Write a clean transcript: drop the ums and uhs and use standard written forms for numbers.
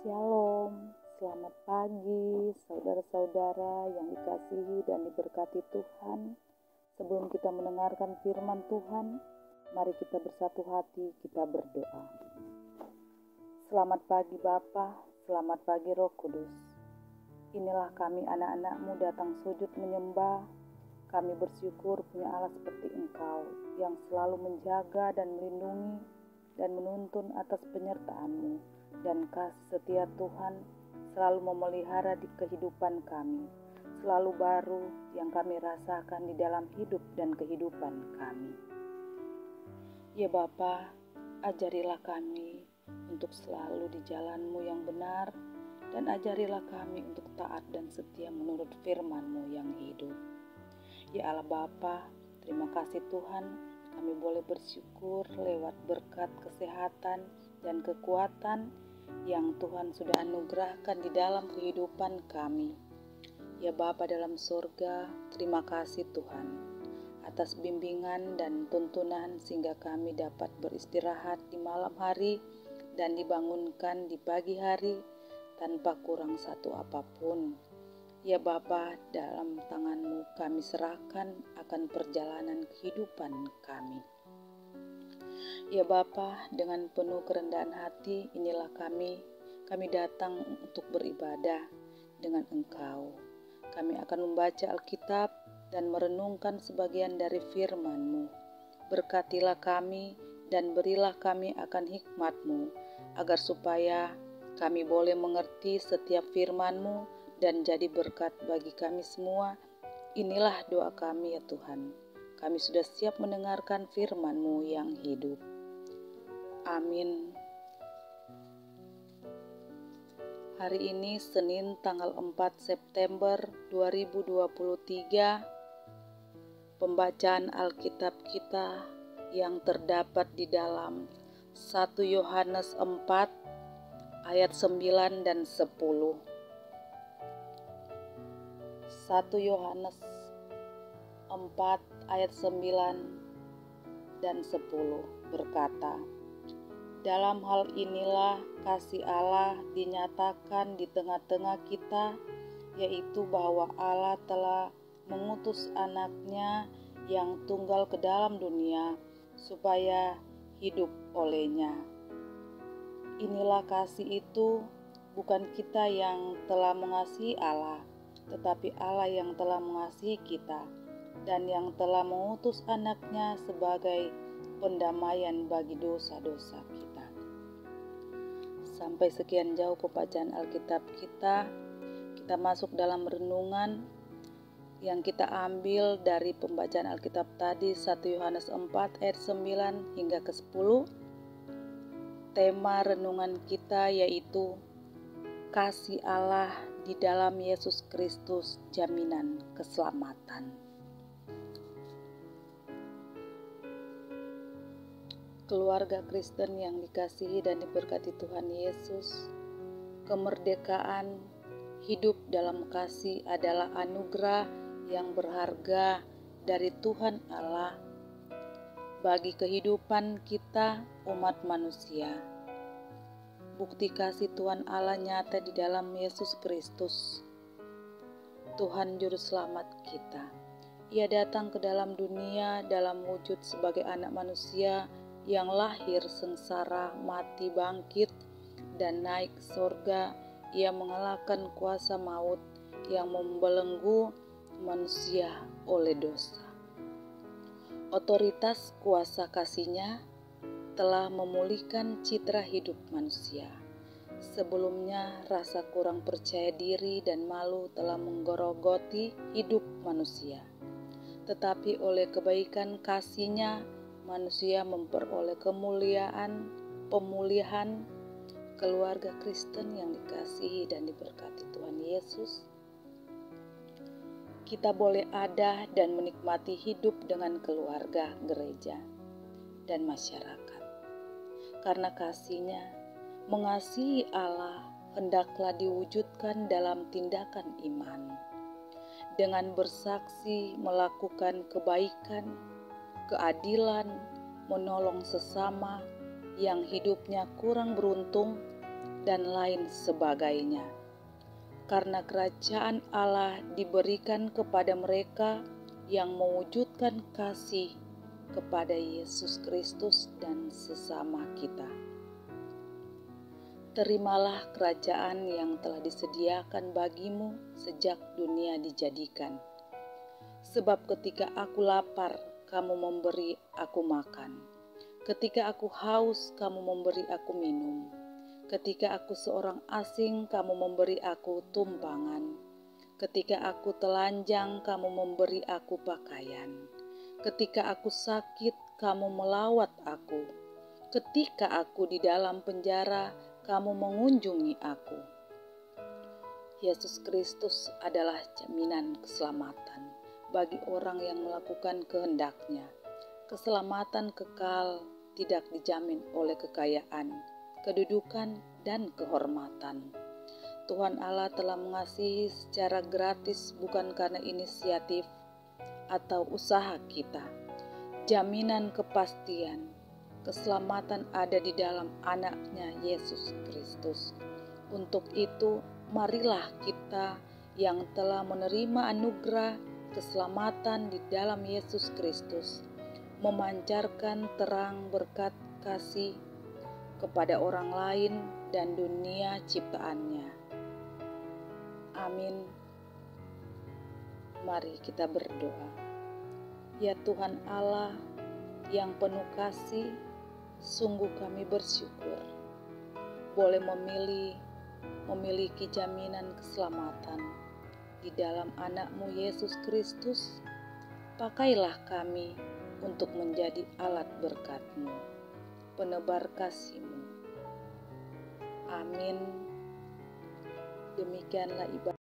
Shalom, selamat pagi saudara-saudara yang dikasihi dan diberkati Tuhan. Sebelum kita mendengarkan firman Tuhan, mari kita bersatu hati, kita berdoa. Selamat pagi Bapa, selamat pagi Roh Kudus. Inilah kami anak-anak-Mu datang sujud menyembah. Kami bersyukur punya Allah seperti Engkau yang selalu menjaga dan melindungi dan menuntun atas penyertaan-Mu. Dan kasih setia Tuhan selalu memelihara di kehidupan kami, selalu baru yang kami rasakan di dalam hidup dan kehidupan kami. Ya Bapa, ajarilah kami untuk selalu di jalan-Mu yang benar, dan ajarilah kami untuk taat dan setia menurut firman-Mu yang hidup. Ya Allah Bapa, terima kasih Tuhan, kami boleh bersyukur lewat berkat kesehatan dan kekuatan yang Tuhan sudah anugerahkan di dalam kehidupan kami. Ya Bapa dalam surga, terima kasih Tuhan atas bimbingan dan tuntunan sehingga kami dapat beristirahat di malam hari dan dibangunkan di pagi hari tanpa kurang satu apapun. Ya Bapa, dalam tangan-Mu kami serahkan akan perjalanan kehidupan kami. Ya Bapa, dengan penuh kerendahan hati inilah kami datang untuk beribadah dengan Engkau. Kami akan membaca Alkitab dan merenungkan sebagian dari firman-Mu. Berkatilah kami dan berilah kami akan hikmat-Mu, agar supaya kami boleh mengerti setiap firman-Mu dan jadi berkat bagi kami semua. Inilah doa kami ya Tuhan. Kami sudah siap mendengarkan firman-Mu yang hidup. Amin. Hari ini Senin tanggal 4 September 2023. Pembacaan Alkitab kita yang terdapat di dalam 1 Yohanes 4 ayat 9 dan 10. 1 Yohanes 4 ayat 9 dan 10 berkata, dalam hal inilah kasih Allah dinyatakan di tengah-tengah kita, yaitu bahwa Allah telah mengutus anaknya yang tunggal ke dalam dunia, supaya hidup olehnya. Inilah kasih itu, bukan kita yang telah mengasihi Allah, tetapi Allah yang telah mengasihi kita, dan yang telah mengutus anaknya sebagai pendamaian bagi dosa-dosa kita. Sampai sekian jauh pembacaan Alkitab kita. Kita masuk dalam renungan yang kita ambil dari pembacaan Alkitab tadi 1 Yohanes 4 ayat 9 hingga ke 10. Tema renungan kita yaitu kasih Allah di dalam Yesus Kristus, jaminan keselamatan. Keluarga Kristen yang dikasihi dan diberkati Tuhan Yesus, kemerdekaan hidup dalam kasih adalah anugerah yang berharga dari Tuhan Allah bagi kehidupan kita umat manusia. Bukti kasih Tuhan Allah nyata di dalam Yesus Kristus, Tuhan Juru Selamat kita. Ia datang ke dalam dunia dalam wujud sebagai anak manusia yang lahir sengsara, mati, bangkit, dan naik ke surga. Ia mengalahkan kuasa maut yang membelenggu manusia oleh dosa. Otoritas kuasa kasih-Nya telah memulihkan citra hidup manusia. Sebelumnya rasa kurang percaya diri dan malu telah menggerogoti hidup manusia. Tetapi oleh kebaikan kasih-Nya, manusia memperoleh pemulihan. Keluarga Kristen yang dikasihi dan diberkati Tuhan Yesus, kita boleh ada dan menikmati hidup dengan keluarga, gereja, dan masyarakat. Karena kasih-Nya, mengasihi Allah hendaklah diwujudkan dalam tindakan iman. Dengan bersaksi melakukan kebaikan, keadilan, menolong sesama yang hidupnya kurang beruntung, dan lain sebagainya. Karena kerajaan Allah diberikan kepada mereka yang mewujudkan kasih kepada Yesus Kristus dan sesama kita. Terimalah kerajaan yang telah disediakan bagimu sejak dunia dijadikan. Sebab ketika aku lapar, kamu memberi aku makan. Ketika aku haus, kamu memberi aku minum. Ketika aku seorang asing, kamu memberi aku tumpangan. Ketika aku telanjang, kamu memberi aku pakaian. Ketika aku sakit, kamu melawat aku. Ketika aku di dalam penjara, kamu mengunjungi aku. Yesus Kristus adalah jaminan keselamatan bagi orang yang melakukan kehendak-Nya. Keselamatan kekal tidak dijamin oleh kekayaan, kedudukan, dan kehormatan. Tuhan Allah telah mengasihi secara gratis bukan karena inisiatif atau usaha kita. Jaminan kepastian, keselamatan ada di dalam Anak-Nya Yesus Kristus. Untuk itu, marilah kita yang telah menerima anugerah keselamatan di dalam Yesus Kristus memancarkan terang berkat kasih kepada orang lain dan dunia ciptaannya. Amin. Mari kita berdoa. Ya Tuhan Allah yang penuh kasih, sungguh kami bersyukur boleh memiliki jaminan keselamatan di dalam Anak-Mu Yesus Kristus. Pakailah kami untuk menjadi alat berkat-Mu, penebar kasih-Mu. Amin. Demikianlah ibadah